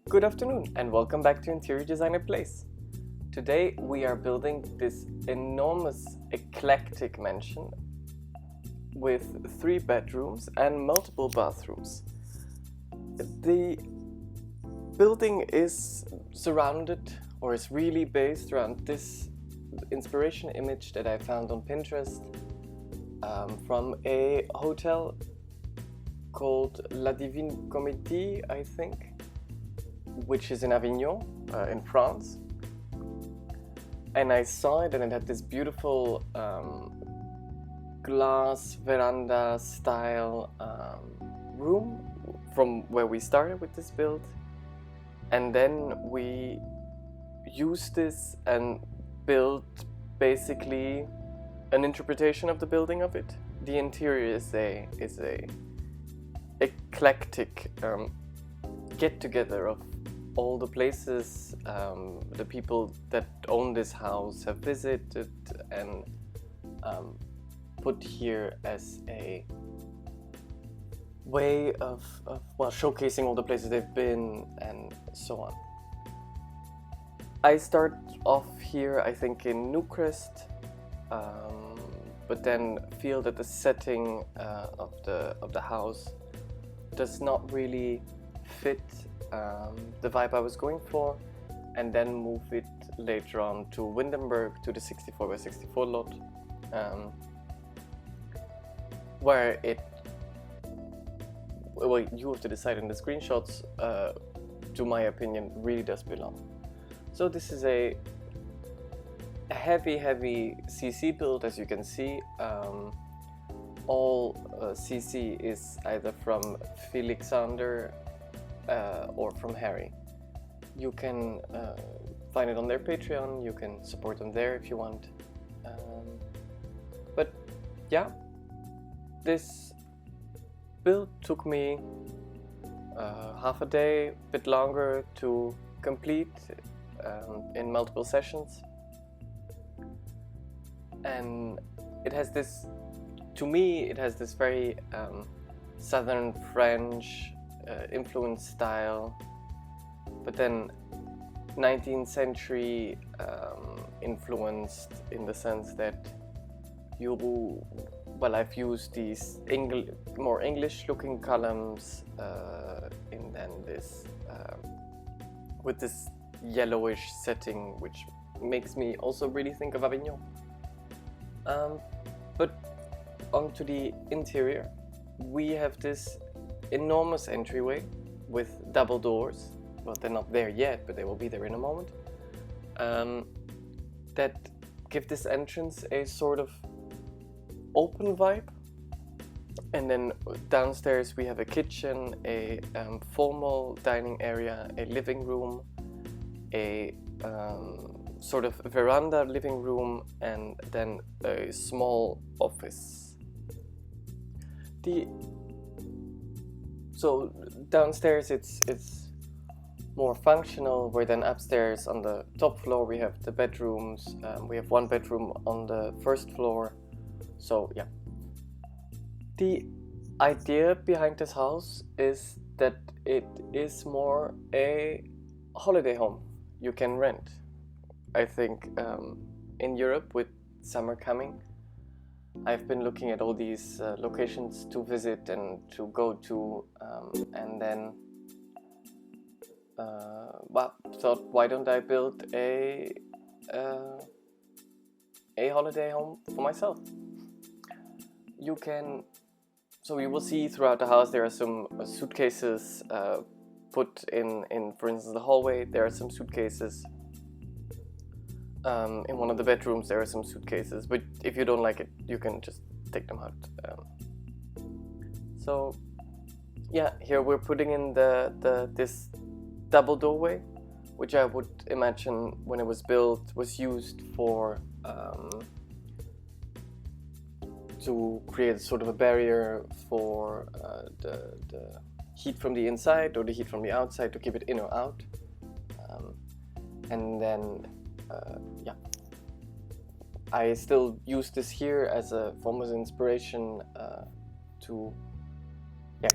Good afternoon and welcome back to Interior Designer Plays. Today we are building this enormous eclectic mansion with 3 bedrooms and multiple bathrooms. The building is surrounded or is really based around this inspiration image that I found on Pinterest from a hotel called La Divine Comédie, I think, which is in Avignon, in France. And I saw it and it had this beautiful glass veranda style room from where we started with this build. And then we used this and built basically an interpretation of the building of it. The interior is a eclectic get-together of all the places the people that own this house have visited and put here as a way of showcasing all the places they've been and so on. I start off here, I think, in Newcrest, but then feel that the setting of the house does not really fit the vibe I was going for, and then move it later on to Windenburg, to the 64x64 lot, where you have to decide in the screenshots, to my opinion, really does belong. So this is a heavy CC build, as you can see. All CC is either from Felixander or from Harry. You can find it on their Patreon, you can support them there if you want. But yeah, this build took me half a day, a bit longer to complete in multiple sessions. And it has this, to me, it has this very Southern French influence style, but then 19th century influenced, in the sense that I've used these more English looking columns and then this with this yellowish setting, which makes me also really think of Avignon. But onto the interior, we have this enormous entryway with double doors. Well, they're not there yet, but they will be there in a moment. That give this entrance a sort of open vibe. And then downstairs we have a kitchen, a formal dining area, a living room, a sort of veranda living room, and then a small office. So downstairs it's more functional, where then upstairs on the top floor we have the bedrooms. We have 1 bedroom on the first floor. So yeah. The idea behind this house is that it is more a holiday home you can rent. I think in Europe, with summer coming, I've been looking at all these locations to visit and to go to, and then thought, why don't I build a holiday home for myself? So you will see throughout the house there are some suitcases put in, for instance, the hallway. There are some suitcases. In one of the bedrooms there are some suitcases, but if you don't like it, you can just take them out. So yeah, here we're putting in this double doorway, which I would imagine when it was built was used for to create sort of a barrier for the heat from the inside or the heat from the outside, to keep it in or out. And then yeah, I still use this here as a form of inspiration to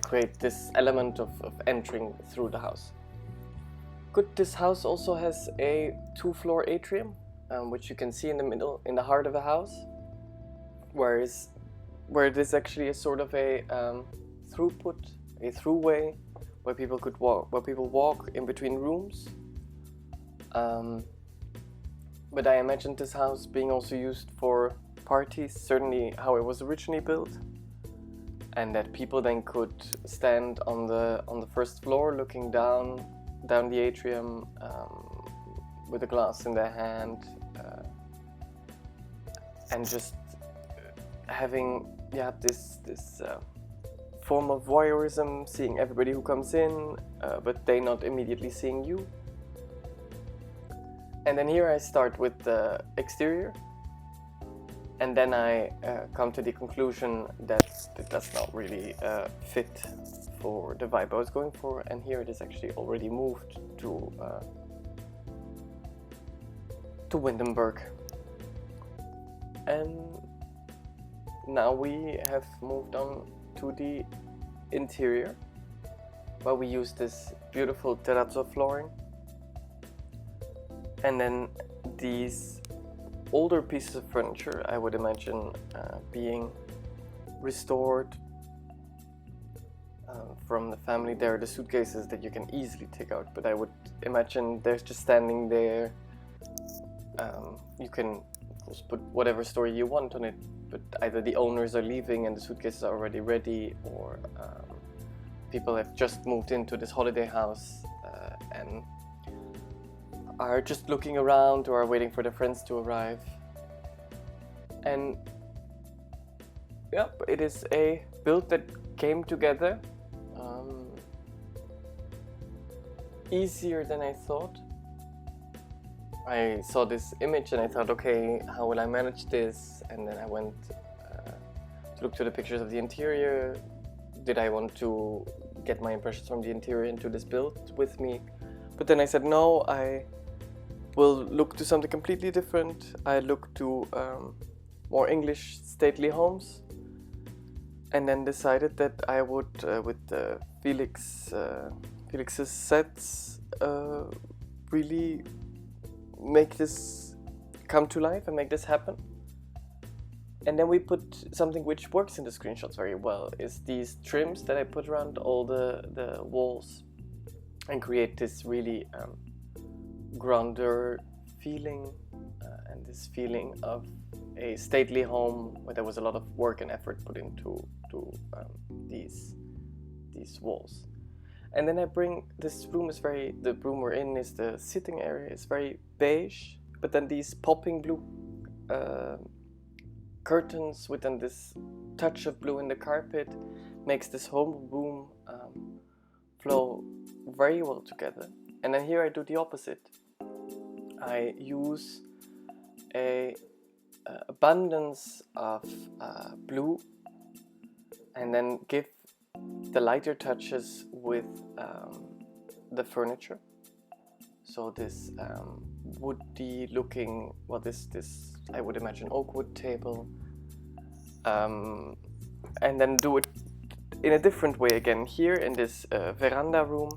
create this element of entering through the house. Good, this house also has a 2-floor atrium, which you can see in the middle, in the heart of the house, where it is actually a sort of a throughway, where people could walk, in between rooms. But I imagined this house being also used for parties, certainly how it was originally built, and that people then could stand on the first floor, looking down the atrium, with a glass in their hand, and just having this form of voyeurism, seeing everybody who comes in, but they not immediately seeing you. And then here I start with the exterior, and then I come to the conclusion that it does not really fit for the vibe I was going for, and here it is actually already moved to Windenburg. And now we have moved on to the interior, where we use this beautiful terrazzo flooring, and then these older pieces of furniture I would imagine being restored from the family. There are the suitcases that you can easily take out, but I would imagine they're just standing there. You can of course put whatever story you want on it, but either the owners are leaving and the suitcases are already ready, or people have just moved into this holiday house and are just looking around or are waiting for their friends to arrive. And yep, it is a build that came together easier than I thought. I saw this image and I thought, okay, how will I manage this? And then I went to look to the pictures of the interior. Did I want to get my impressions from the interior into this build with me? But then I said, no, I will look to something completely different. I look to more English stately homes, and then decided that I would, with Felix's sets, really make this come to life and make this happen. And then we put something which works in the screenshots very well, is these trims that I put around all the walls and create this really grander feeling, and this feeling of a stately home where there was a lot of work and effort put into these walls. And then I bring, this room is very, the room we're in is the sitting area, is very beige, but then these popping blue curtains with then this touch of blue in the carpet makes this whole room flow very well together. And then here I do the opposite. I use a abundance of blue, and then give the lighter touches with the furniture. So this woody looking, well, this I would imagine oak wood table, and then do it in a different way again. Here in this veranda room,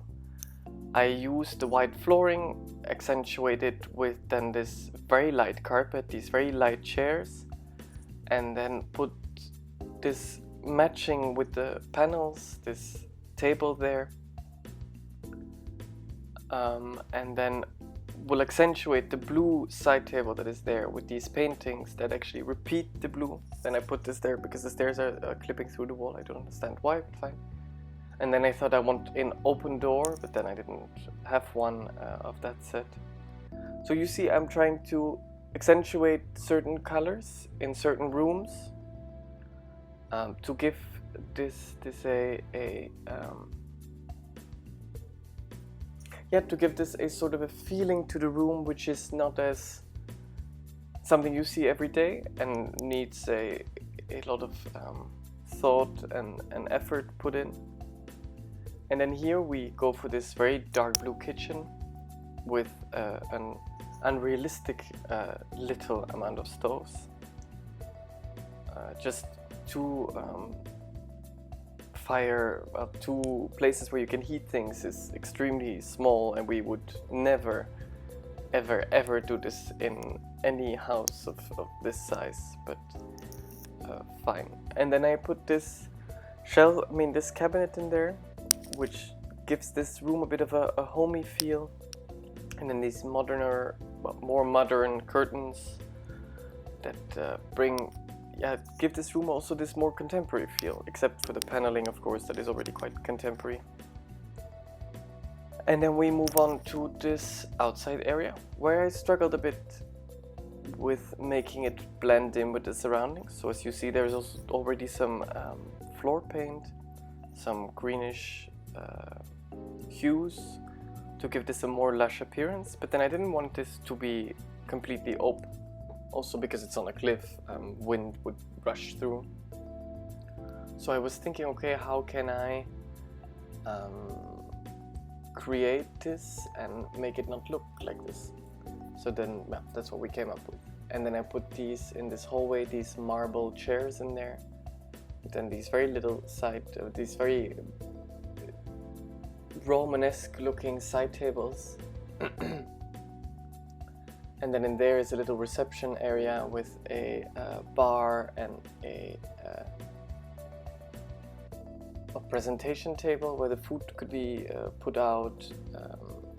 I use the white flooring, accentuated with then this very light carpet, these very light chairs, and then put this matching with the panels, this table there, and then will accentuate the blue side table that is there with these paintings that actually repeat the blue. Then I put this there because the stairs are clipping through the wall. I don't understand why, but fine. And then I thought I want an open door, but then I didn't have one of that set. So you see, I'm trying to accentuate certain colors in certain rooms to give this a sort of a feeling to the room, which is not as something you see every day and needs a lot of thought and effort put in. And then here we go for this very dark blue kitchen with an unrealistic little amount of stoves. Just two fire, two places where you can heat things is extremely small, and we would never ever do this in any house of this size, but fine. And then I put this this cabinet in there, which gives this room a bit of a homey feel, and then these more modern curtains that give this room also this more contemporary feel, except for the paneling, of course, that is already quite contemporary. And then we move on to this outside area, where I struggled a bit with making it blend in with the surroundings. So as you see, there's also already some floor paint, some greenish hues to give this a more lush appearance, but then I didn't want this to be completely open, also because it's on a cliff, wind would rush through. So I was thinking, okay, how can I create this and make it not look like this? So then that's what we came up with. And then I put these in this hallway, these marble chairs in there, and then these very little these very Romanesque looking side tables. And then in there is a little reception area with a bar and a presentation table where the food could be put out,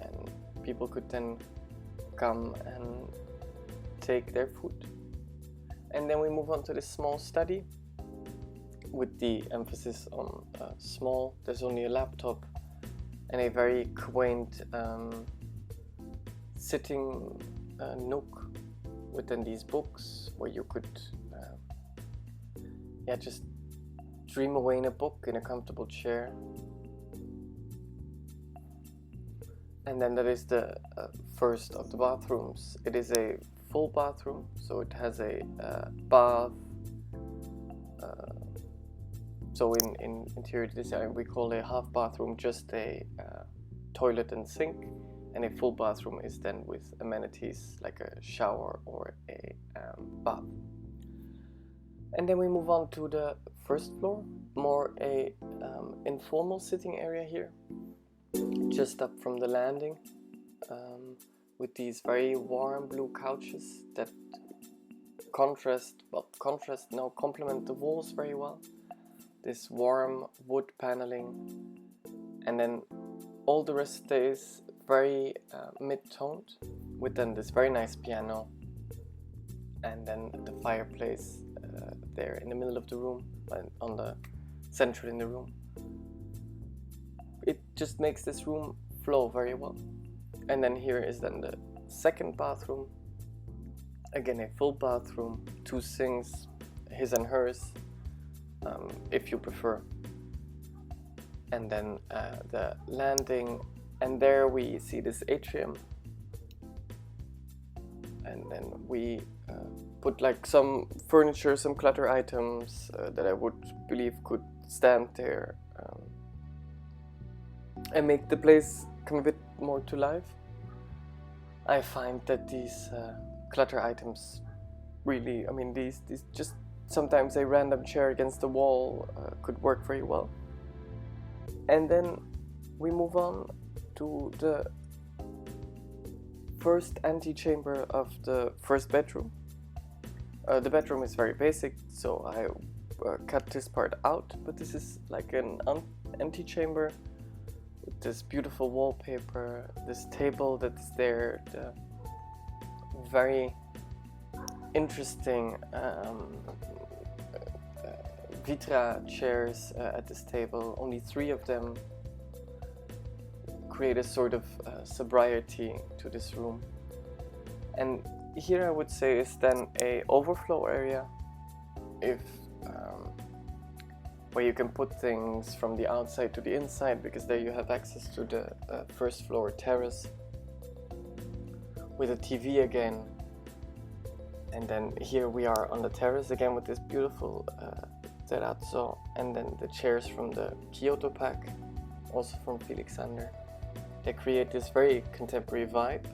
and people could then come and take their food. And then we move on to this small study with the emphasis on small. There's only a laptop and a very quaint sitting nook within these books where you could just dream away in a book in a comfortable chair. And then that is the first of the bathrooms. It is a full bathroom, so it has a bath. So in interior design we call a half bathroom just a toilet and sink, and a full bathroom is then with amenities like a shower or a bath. And then we move on to the first floor, more a informal sitting area here, just up from the landing, with these very warm blue couches that complement the walls very well. This warm wood paneling, and then all the rest stays very mid-toned, with then this very nice piano, and then the fireplace there in the middle of the room, on the center in the room. It just makes this room flow very well. And then here is then the second bathroom, again a full bathroom, two sinks, his and hers, if you prefer. And then the landing, and there we see this atrium, and then we put like some furniture, some clutter items that I would believe could stand there and make the place come a bit more to life. I find that these clutter items really, these just sometimes a random chair against the wall could work very well. And then we move on to the first antechamber of the first bedroom. The bedroom is very basic, so I cut this part out, but this is like an antechamber with this beautiful wallpaper, this table that's there, the very interesting Vitra chairs at this table. Only 3 of them create a sort of sobriety to this room. And here I would say is then a overflow area, where you can put things from the outside to the inside, because there you have access to the first floor terrace with a TV again. And then here we are on the terrace again with this beautiful terrazzo, and then the chairs from the Kyoto pack, also from Felixander. They create this very contemporary vibe,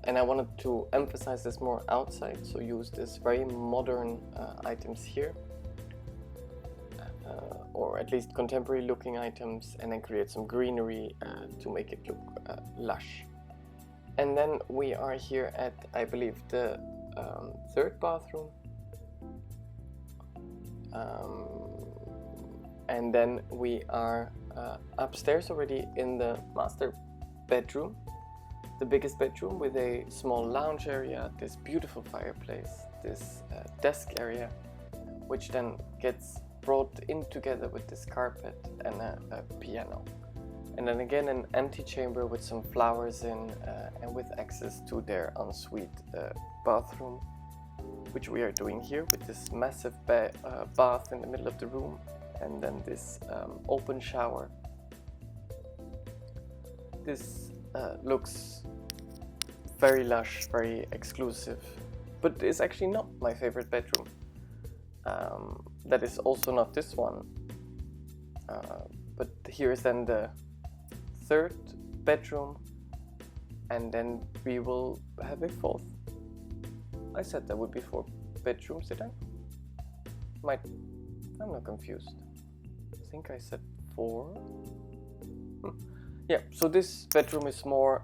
and I wanted to emphasize this more outside, so use this very modern items here. or at least contemporary looking items, and then create some greenery to make it look lush. And then we are here at, I believe, the third bathroom. And then we are upstairs already in the master bedroom, the biggest bedroom, with a small lounge area, this beautiful fireplace, this desk area, which then gets brought in together with this carpet and a piano. And then again an antechamber with some flowers in and with access to their ensuite bathroom, which we are doing here with this massive bath in the middle of the room, and then this open shower. This looks very lush, very exclusive, but it's actually not my favorite bedroom. That is also not this one, but here is then the third bedroom, and then we will have a fourth. I said there would be 4 bedrooms, did I? I'm not confused. I think I said 4. Yeah, so this bedroom is more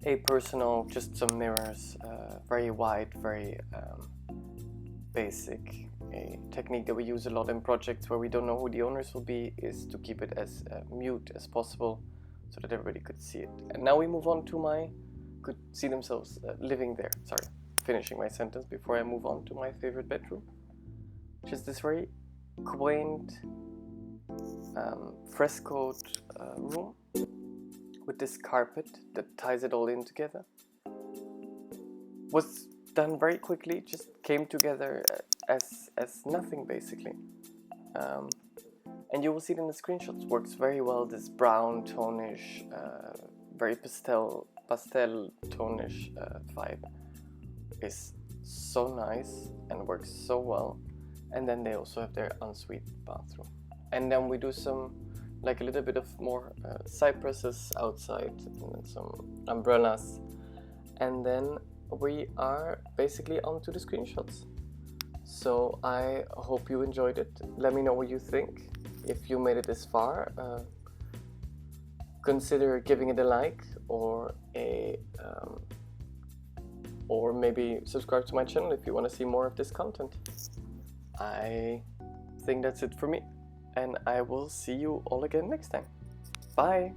a personal, just some mirrors, very wide, very basic. A technique that we use a lot in projects where we don't know who the owners will be is to keep it as mute as possible so that everybody could see it. And now we move on to could see themselves living there. Sorry, finishing my sentence before I move on to my favorite bedroom, which is this very quaint frescoed room with this carpet that ties it all in together. Was done very quickly, just came together as nothing basically. And you will see it in the screenshots, works very well. This brown tonish, very pastel tonish vibe is so nice and works so well. And then they also have their ensuite bathroom. And then we do some, like a little bit of more cypresses outside, and then some umbrellas. And then we are basically onto the screenshots. So I hope you enjoyed it. Let me know what you think. If you made it this far, consider giving it a like or or maybe subscribe to my channel if you want to see more of this content. I think that's it for me, and I will see you all again next time. Bye!